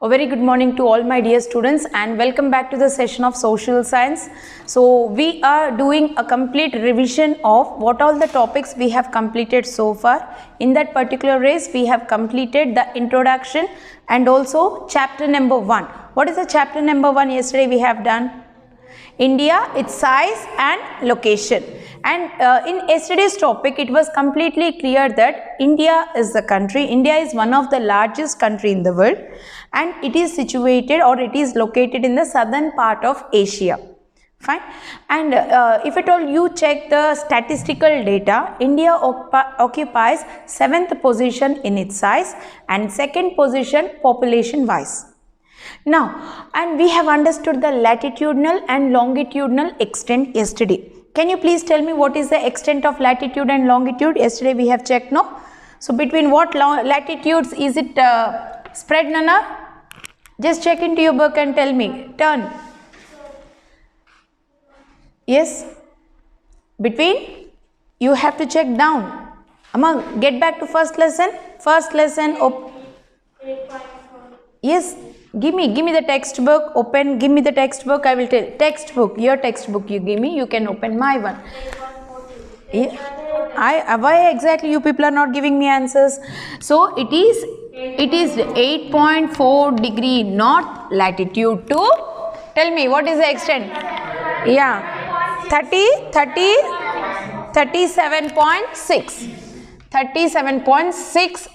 A very good morning to all my dear students and welcome back to the session of social science. So we are doing a complete revision of what all the topics we have completed so far. In that particular race we have completed the introduction and also chapter number 1. What is the chapter number 1 yesterday we have done? India, its size and location. And in yesterday's topic, it was completely clear that India is the country. India is one of the largest country in the world and it is situated or it is located in the southern part of Asia. Fine. And if at all you check the statistical data, India occupies 7th position in its size and 2nd position population wise. Now, and we have understood the latitudinal and longitudinal extent yesterday. Can you please tell me what is the extent of latitude and longitude? Yesterday we have checked, no? So between what latitudes is it spread, Nana? Just check into your book and tell me. Turn. Yes? Between? You have to check down. Among, get back to first lesson. First lesson. Yes. Give me the textbook, open, give me the textbook, I will tell, textbook, your textbook you give me, you can open my one. Yeah. Why exactly you people are not giving me answers? So it is 8.4 degree north latitude to, tell me what is the extent? Yeah, 37.6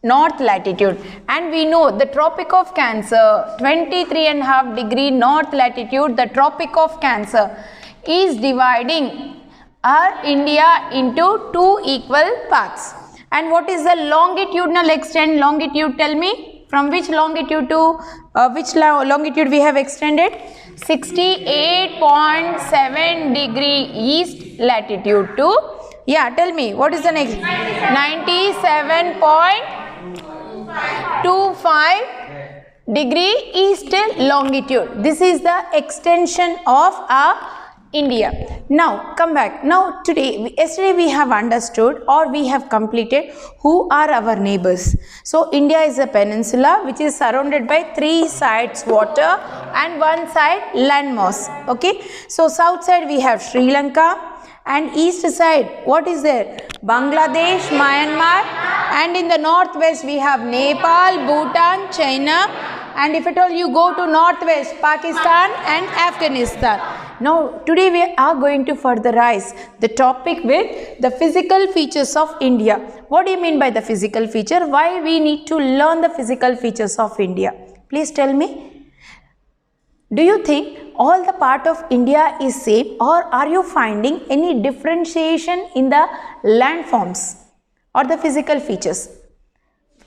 north latitude, and we know the Tropic of Cancer, 23.5 degree north latitude, the Tropic of Cancer is dividing our India into 2 equal parts. And what is the longitudinal extent? Longitude, tell me, from which longitude to which longitude we have extended? 68.7 degree east latitude to, yeah, tell me, what is the next? 97.25 degree east longitude. This is the extension of our India. Now come back. Now yesterday we have understood or we have completed who are our neighbors. So India is a peninsula which is surrounded by 3 sides water and 1 side landmass. Okay. So south side we have Sri Lanka. And east side, what is there? Bangladesh, Myanmar, and in the northwest we have Nepal, Bhutan, China, and if at all you go to northwest, Pakistan and Afghanistan. Now today we are going to furtherize the topic with the physical features of India. What do you mean by the physical feature? Why we need to learn the physical features of India? Please tell me. Do you think all the part of India is same, or are you finding any differentiation in the landforms or the physical features?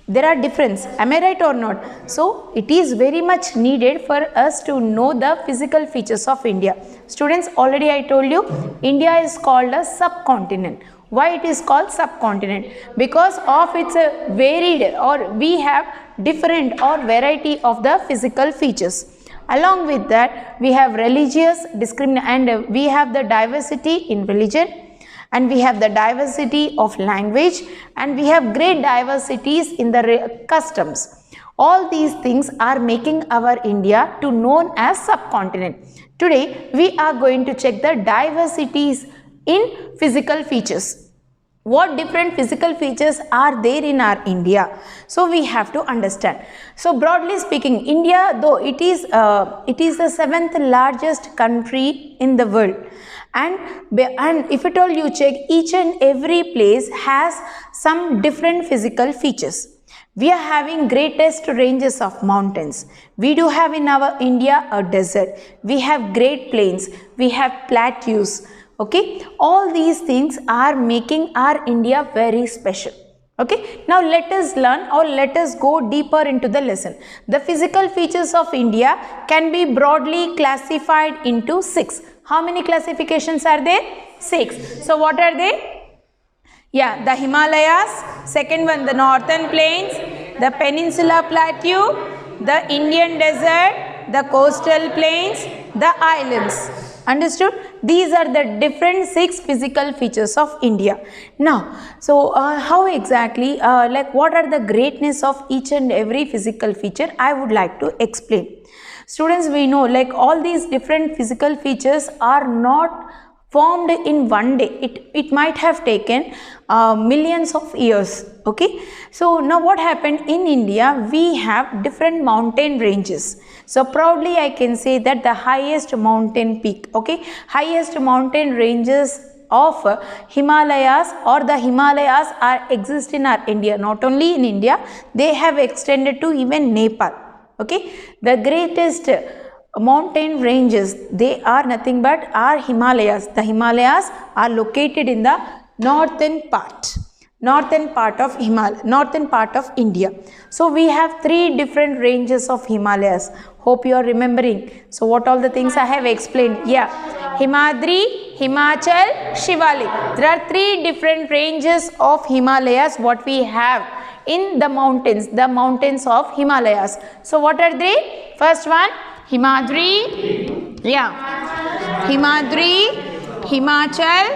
There are difference. Am I right or not? So it is very much needed for us to know the physical features of India. Students, already I told you, India is called a subcontinent. Why it is called subcontinent? Because of its varied, or we have different or variety of the physical features. Along with that, we have religious discrimination, and we have the diversity in religion, and we have the diversity of language, and we have great diversities in the customs. All these things are making our India to known as subcontinent. Today, we are going to check the diversities in physical features. What different physical features are there in our India? So we have to understand. So broadly speaking, India, though it is the 7th largest country in the world, and if at all you check, each and every place has some different physical features. We are having greatest ranges of mountains. We do have in our India a desert. We have great plains. We have plateaus. Okay, all these things are making our India very special. Okay, now let us learn or let us go deeper into the lesson. The physical features of India can be broadly classified into 6. How many classifications are there? 6. So what are they? Yeah, the Himalayas, second one the northern plains, the peninsula plateau, the Indian desert, the coastal plains, the islands. Understood? these are the different 6 physical features of India. Now, so how exactly, like what are the greatness of each and every physical feature, I would like to explain. Students, we know like all these different physical features are not formed in one day. It might have taken millions of years. Okay, so now what happened in India, we have different mountain ranges. So proudly I can say that the highest mountain peak, okay, highest mountain ranges of Himalayas, or the Himalayas are exist in our India. Not only in India, they have extended to even Nepal. Okay, the greatest mountain ranges, they are nothing but our Himalayas. The Himalayas are located in the northern part of northern part of India. So we have 3 different ranges of Himalayas. Hope you are remembering. So what all the things I have explained? Yeah, Himadri, Himachal, Shivalik. There are 3 different ranges of Himalayas what we have in the mountains of Himalayas. So what are they? First one, Himadri, yeah, Himadri, Himachal,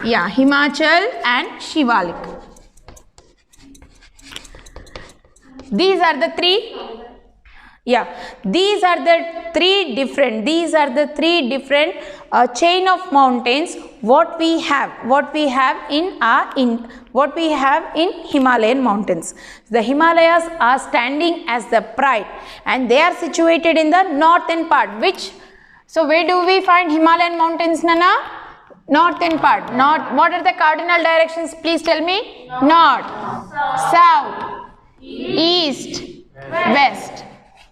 yeah, Himachal and Shivalik. These are the 3, yeah, these are the 3 different, chain of mountains what we have in Himalayan mountains. The Himalayas are standing as the pride, and they are situated in the northern part. So where do we find Himalayan mountains, Nana? Northern part. What are the cardinal directions? Please tell me. North, south, east, west.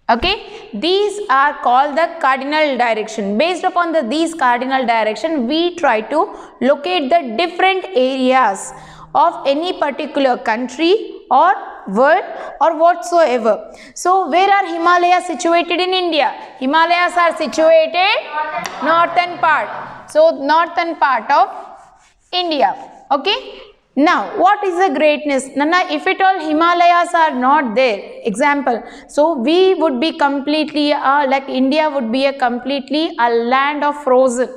Okay, these are called the cardinal direction. Based upon these cardinal direction, we try to locate the different areas of any particular country or world or whatsoever. So where are Himalayas situated in India? Himalayas are situated northern part. So northern part of India. Okay. Now, what is the greatness? Nana, if at all Himalayas are not there, example, so we would be completely, like India would be completely a land of frozen,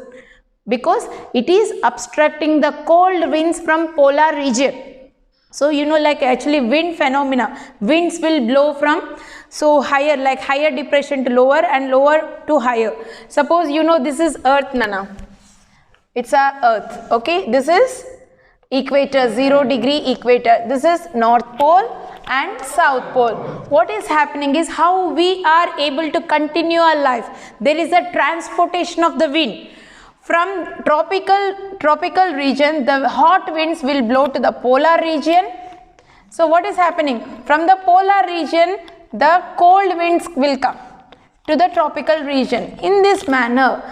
because it is obstructing the cold winds from polar region. So, you know, like actually wind phenomena, winds will blow from so higher, like higher depression to lower and lower to higher. Suppose, you know, this is earth, Nana. It's a earth, okay. This is equator, 0 degree equator. This is North Pole and South Pole. What is happening is how we are able to continue our life. There is a transportation of the wind. From tropical region, the hot winds will blow to the polar region. So what is happening? From the polar region, the cold winds will come to the tropical region. In this manner,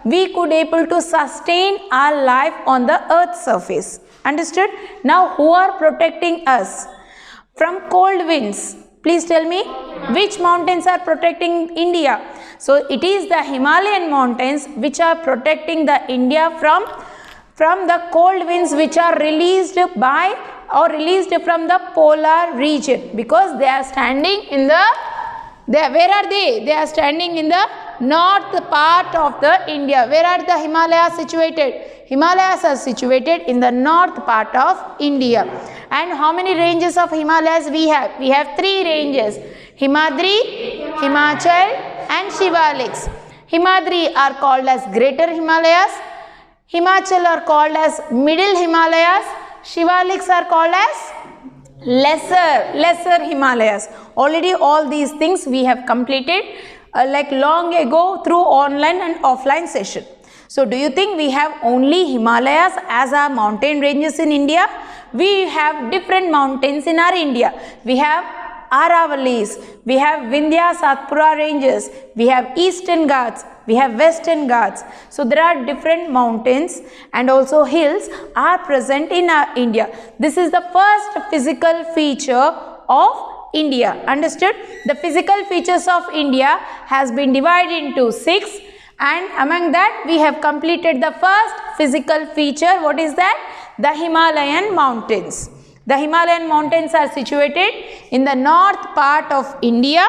we could able to sustain our life on the earth's surface. Understood? Now, who are protecting us from cold winds? Please tell me, which mountains are protecting India? So it is the Himalayan mountains which are protecting the India from the cold winds which are released by or released from the polar region, because they are standing in the where are they? They are standing in the north part of the India. Where are the Himalayas situated? Himalayas are situated in the north part of India. And how many ranges of Himalayas we have? We have 3 ranges: Himadri, Himachal and Shivaliks. Himadri are called as Greater Himalayas. Himachal are called as Middle Himalayas. Shivaliks are called as lesser Himalayas. Already all these things we have completed like long ago through online and offline session. So do you think we have only Himalayas as our mountain ranges in India? We have different mountains in our India. We have Aravalis, we have Vindhya Satpura ranges, we have Eastern Ghats, we have Western Ghats. So there are different mountains and also hills are present in our India. This is the first physical feature of India. Understood? The physical features of India has been divided into 6, and among that we have completed the first physical feature. What is that? The Himalayan mountains. The Himalayan mountains are situated in the north part of India,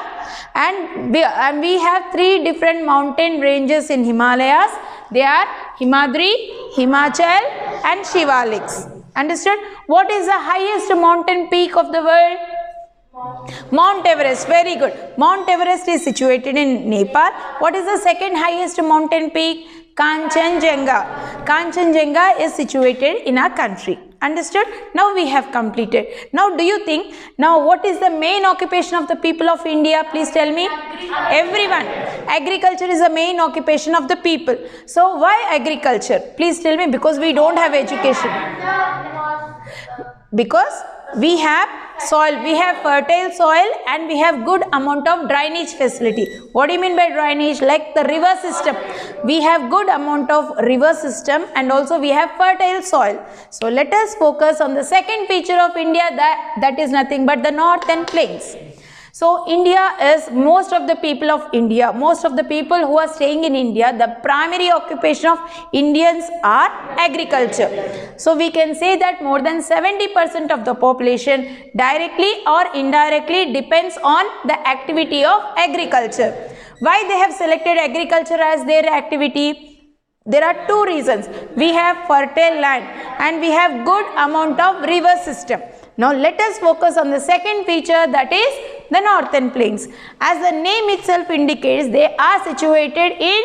and we have three different mountain ranges in Himalayas. They are Himadri, Himachal and Shivaliks. Understood? What is the highest mountain peak of the world? Mount Everest. Very good. Mount Everest is situated in Nepal. What is the second highest mountain peak? Kanchenjunga. Kanchenjunga is situated in our country. Understood? Now we have completed. Now do you think, now what is the main occupation of the people of India? Please tell me. Everyone. Agriculture is the main occupation of the people. So why agriculture? Please tell me. Because we don't have education. Because we have soil, we have fertile soil, and we have good amount of drainage facility. What do you mean by drainage? Like the river system. We have good amount of river system, and also we have fertile soil. So let us focus on the second feature of India, that is nothing but the northern plains. So India is, most of the people of India, most of the people who are staying in India, the primary occupation of Indians are agriculture. So we can say that more than 70% of the population directly or indirectly depends on the activity of agriculture. Why they have selected agriculture as their activity? There are two reasons. We have fertile land and we have good amount of river system. Now let us focus on the second feature, that is the northern plains. As the name itself indicates, they are situated in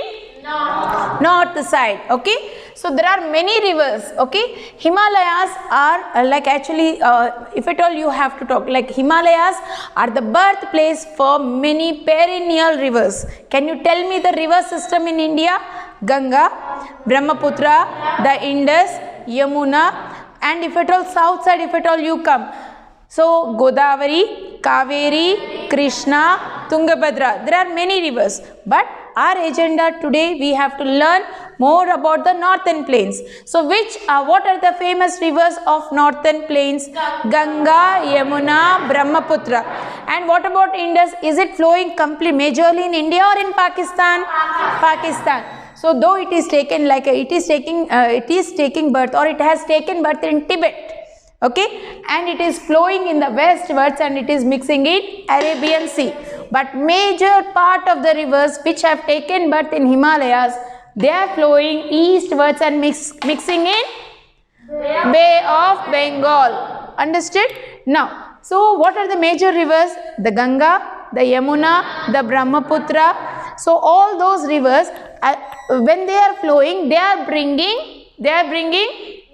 north side. Okay, so there are many rivers. Okay, Himalayas are if at all you have to talk, like Himalayas are the birthplace for many perennial rivers. Can you tell me the river system in India? Ganga, Brahmaputra, the Indus, Yamuna, and if at all south side, if at all you come, so Godavari, Kaveri, Krishna, Tungabhadra, there are many rivers. But our agenda today, we have to learn more about the northern plains. So what are the famous rivers of northern plains? Ganga, Yamuna, Brahmaputra. And what about Indus? Is it flowing majorly in India or in Pakistan? Pakistan. So though it is taken it is taking birth, or it has taken birth in Tibet. Okay, and it is flowing in the westwards and it is mixing in Arabian Sea. But major part of the rivers which have taken birth in Himalayas, they are flowing eastwards and mixing in Bay of Bengal. Understood? Now, so what are the major rivers? The Ganga, the Yamuna, the Brahmaputra. So all those rivers, when they are flowing, they are bringing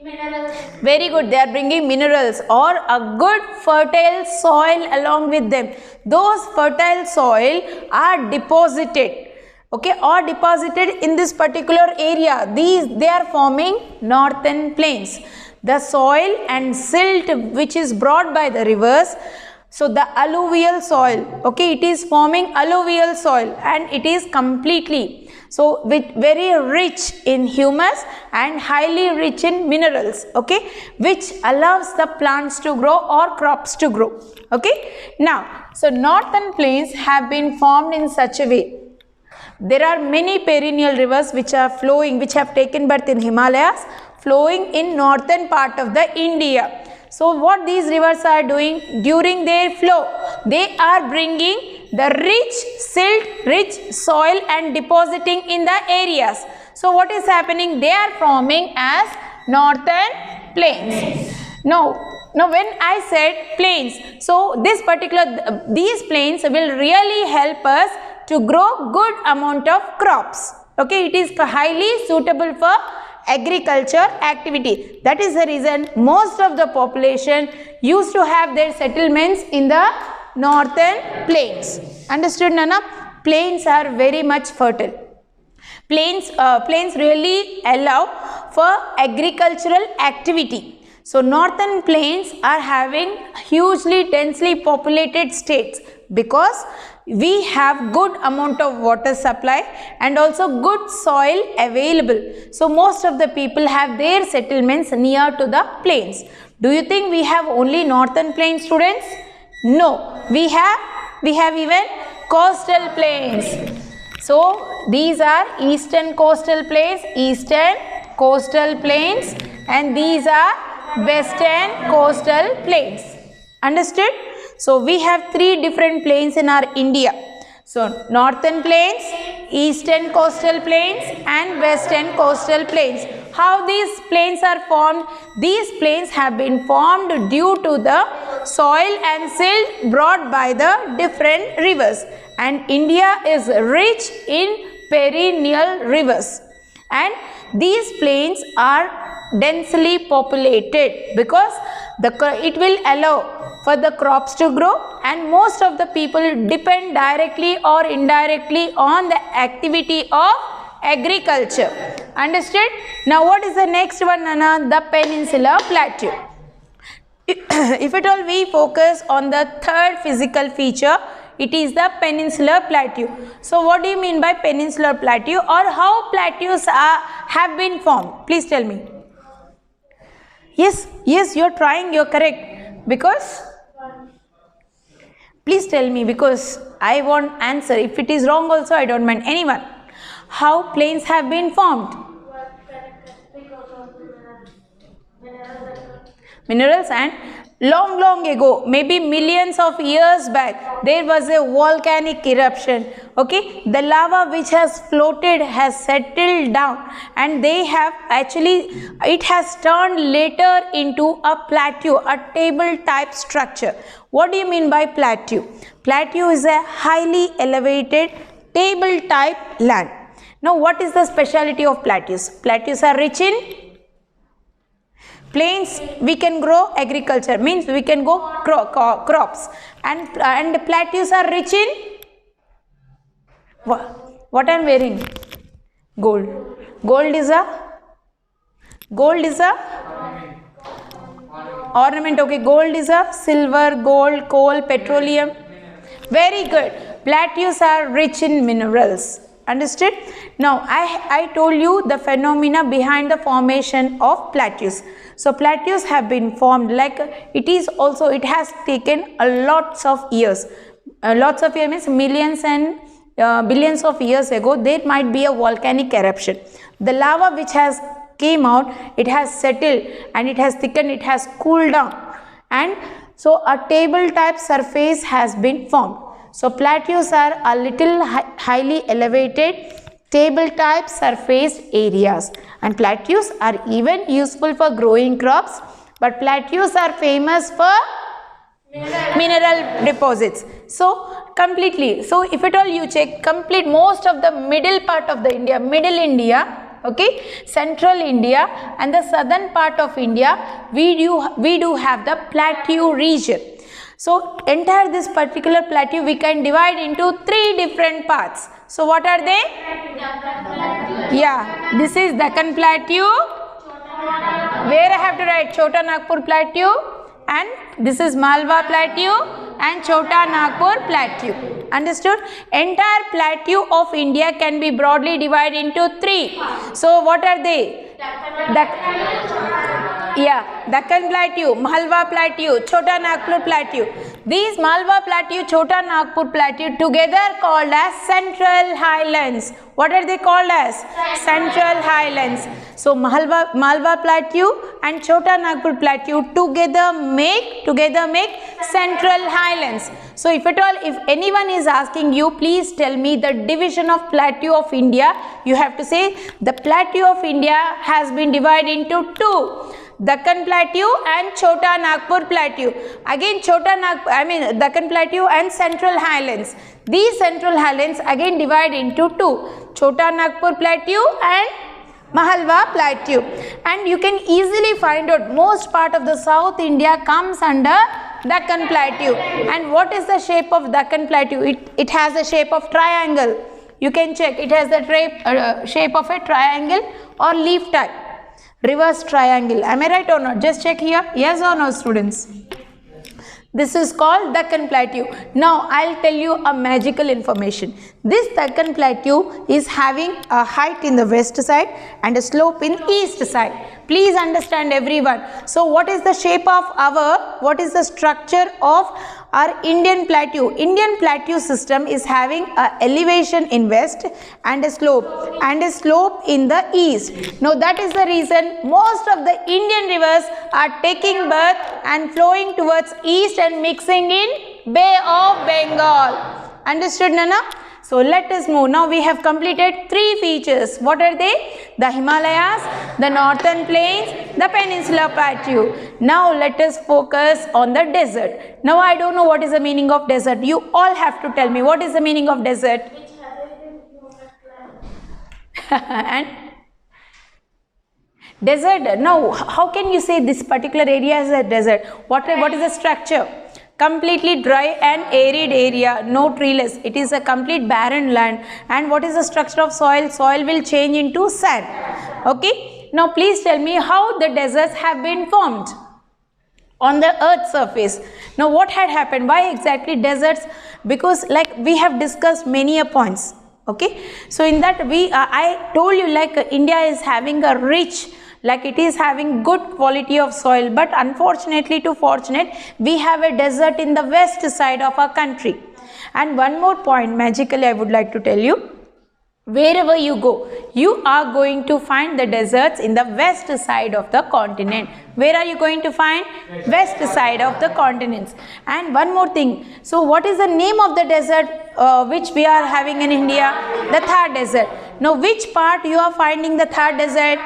minerals. Very good. They are bringing minerals or a good fertile soil along with them. Those fertile soil are deposited. Okay, or deposited in this particular area. They are forming northern plains. The soil and silt which is brought by the rivers. So the alluvial soil, okay, it is forming alluvial soil and it is completely, so very rich in humus and highly rich in minerals, okay, which allows the plants to grow or crops to grow, okay. Now, so northern plains have been formed in such a way. There are many perennial rivers which are flowing, which have taken birth in Himalayas, flowing in northern part of the India. So what these rivers are doing during their flow, they are bringing the rich silt, rich soil and depositing in the areas. So what is happening? They are forming as northern plains. Now when I said plains, so these plains will really help us to grow good amount of crops. Okay, it is highly suitable for agriculture activity. That is the reason most of the population used to have their settlements in the northern plains. Understood, Nana? Plains are very much fertile. Plains really allow for agricultural activity. So northern plains are having hugely densely populated states because we have good amount of water supply and also good soil available. So most of the people have their settlements near to the plains. Do you think we have only northern plains, students? No, we have even coastal plains. So these are eastern coastal plains, and these are western coastal plains. Understood? So we have three different plains in our India. So northern plains, eastern coastal plains and western coastal plains. How these plains are formed? These plains have been formed due to the soil and silt brought by the different rivers. And India is rich in perennial rivers. And these plains are densely populated because it will allow for the crops to grow, and most of the people depend directly or indirectly on the activity of agriculture. Understood? Now what is the next one, Nana? The Peninsular Plateau. If at all we focus on the third physical feature, it is the Peninsular Plateau. So what do you mean by Peninsular Plateau, or how plateaus have been formed? Please tell me. Yes, you are trying, you are correct. Because? Please tell me, because I want answer. If it is wrong also, I don't mind. Anyone. How plains have been formed? Minerals, and long ago, maybe millions of years back, there was a volcanic eruption. Okay, the lava which has floated has settled down, and they have actually, it has turned later into a plateau, a table type structure. What do you mean by plateau? Plateau is a highly elevated table type land. Now what is the speciality of plateaus? Plateaus are rich in plains. We can grow agriculture, means we can go crops, and plateaus are rich in what I am wearing? Gold. Gold is a ornament. Okay, gold is a silver, gold, coal, petroleum. Very good. Plateaus are rich in minerals. Understood? Now I told you the phenomena behind the formation of plateaus. So plateaus have been formed, like it has taken lots of years. Lots of years means millions and billions of years ago, there might be a volcanic eruption. The lava which has came out, it has settled and it has thickened, it has cooled down, and so a table type surface has been formed. So plateaus are a little highly elevated table type surface areas, and plateaus are even useful for growing crops, but plateaus are famous for mineral deposits. So completely, so if at all you check complete most of the middle part of the India, middle India, okay, central India and the southern part of India, we do have the plateau region. So entire this particular plateau we can divide into three different parts. So what are they? Yeah, this is Deccan Plateau, where I have to write Chota Nagpur Plateau, and this is Malwa Plateau and Chota Nagpur Plateau. Understood? Entire plateau of India can be broadly divided into three. So what are they? Deccan Plateau, Malwa Plateau, Chota Nagpur Plateau. These Malwa Plateau, Chota Nagpur Plateau together called as Central Highlands. What are they called as? Central Highlands. So Malwa Plateau and Chota Nagpur Plateau together make Central Highlands. So if at all, if anyone is asking you, please tell me the division of plateau of India, you have to say the plateau of India has been divided into two. Deccan Plateau and Chota Nagpur Plateau. Again Deccan Plateau and Central Highlands. These Central Highlands again divide into two. Chota Nagpur Plateau and Malwa Plateau. And you can easily find out most part of the South India comes under Deccan Plateau. And what is the shape of Deccan Plateau? It has the shape of triangle. You can check. It has the shape of a triangle or leaf type. Reverse triangle. Am I right or not? Just check here. Yes or no, students? This is called Deccan Plateau. Now I'll tell you a magical information. This Deccan Plateau is having a height in the west side and a slope in east side. Please understand everyone. So what is the shape of what is the structure of our Indian plateau system is having a elevation in west and a slope in the east. Now that is the reason most of the Indian rivers are taking birth and flowing towards east and mixing in Bay of Bengal. Understood, Nana? So let us move. Now we have completed 3 features. What are they? The Himalayas, the northern plains, the peninsular plateau. Now let us focus on the desert. Now I don't know what is the meaning of desert. You all have to tell me what is the meaning of desert. And desert. Now how can you say this particular area is a desert? What is the structure? Completely dry and arid area, no treeless. It is a complete barren land. And what is the structure of soil? Soil will change into sand. Okay. Now please tell me how the deserts have been formed on the earth's surface. Now what had happened? Why exactly deserts? Because like we have discussed many points. Okay. So in that I told you like India is having a rich, like it is having good quality of soil, but unfortunately to fortunate, we have a desert in the west side of our country. And one more point magically I would like to tell you, wherever you go, you are going to find the deserts in the west side of the continent. Where are you going to find? West side of the continents. And one more thing, so what is the name of the desert which we are having in India? The Thar desert. Now which part you are finding the Thar desert?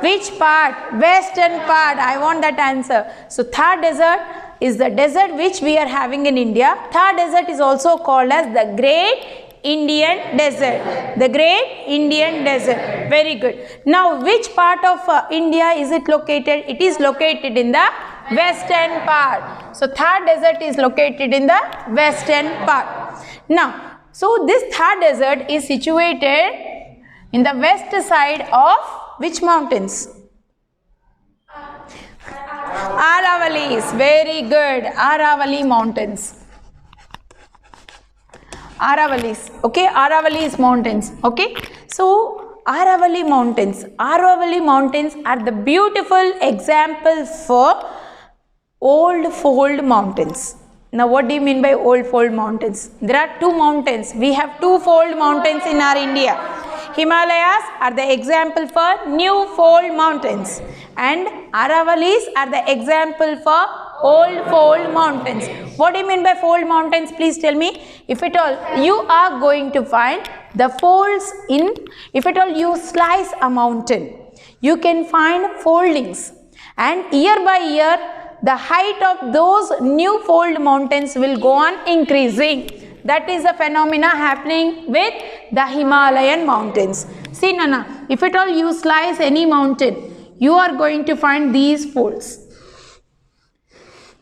Which part? Western part. I want that answer. So Thar desert is the desert which we are having in India. Thar desert is also called as the Great Indian Desert. The Great Indian Desert. Very good. Now which part of India is it located? It is located in the western part. So Thar desert is located in the western part. Now, so this Thar desert is situated in the west side of which mountains? Aravalis. Very good. Aravali mountains. Aravalis. Okay. Aravalis mountains. Okay. So Aravali mountains. Aravali mountains are the beautiful example for old fold mountains. Now what do you mean by old fold mountains? There are 2 mountains. We have 2 fold mountains in our India. Himalayas are the example for new fold mountains and Aravalis are the example for old fold mountains. What do you mean by fold mountains? Please tell me. If at all you are going to find the folds in, if at all you slice a mountain, you can find foldings, and year by year the height of those new fold mountains will go on increasing. That is a phenomena happening with the Himalayan mountains. See Nana, if at all you slice any mountain, you are going to find these folds.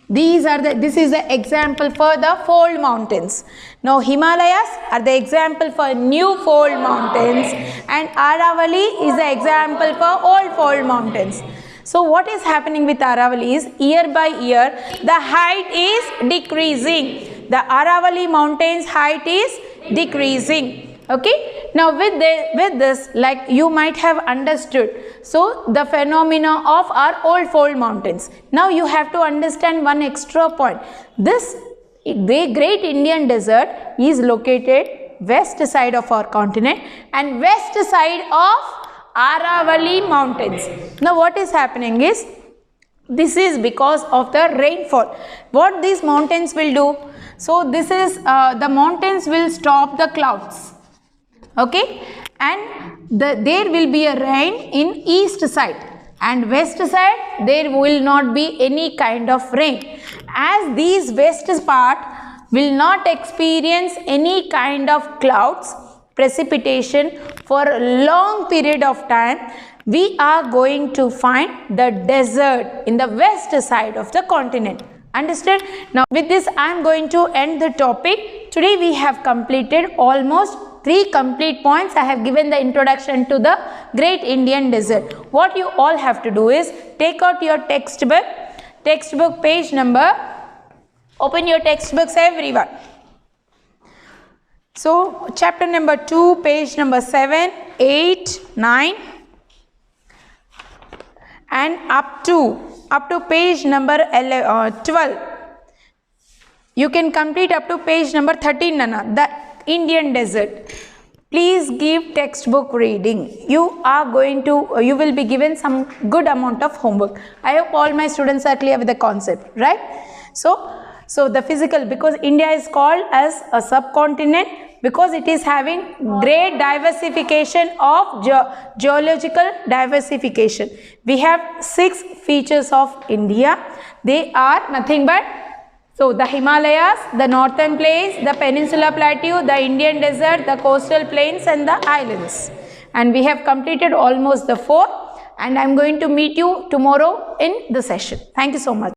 This is the example for the fold mountains. Now Himalayas are the example for new fold mountains and Aravali is the example for old fold mountains. So what is happening with Aravali is year by year the height is decreasing. The Aravali mountains height is decreasing. Okay. Now with this like you might have understood. So the phenomena of our old fold mountains. Now you have to understand one extra point. This Great Indian Desert is located west side of our continent and west side of Aravali mountains. Now what is happening is, this is because of the rainfall. What these mountains will do? So this is the mountains will stop the clouds. Okay, and there will be a rain in east side and west side there will not be any kind of rain. As these west part will not experience any kind of clouds, precipitation for a long period of time, we are going to find the desert in the west side of the continent. Understood? Now with this I am going to end the topic. Today we have completed almost 3 complete points. I have given the introduction to the Great Indian Desert. What you all have to do is take out your textbook page number, open your textbooks everyone. So chapter number 2, page number 7, 8, 9 and up to page number 12. You can complete up to page number 13, Nana. The Indian desert. Please give textbook reading. You will be given some good amount of homework. I hope all my students are clear with the concept, right? So the physical, because India is called as a subcontinent because it is having great diversification of geological diversification. We have 6 features of India. They are nothing but the Himalayas, the northern plains, the peninsular plateau, the Indian desert, the coastal plains and the islands. And we have completed almost the 4, and I am going to meet you tomorrow in the session. Thank you so much.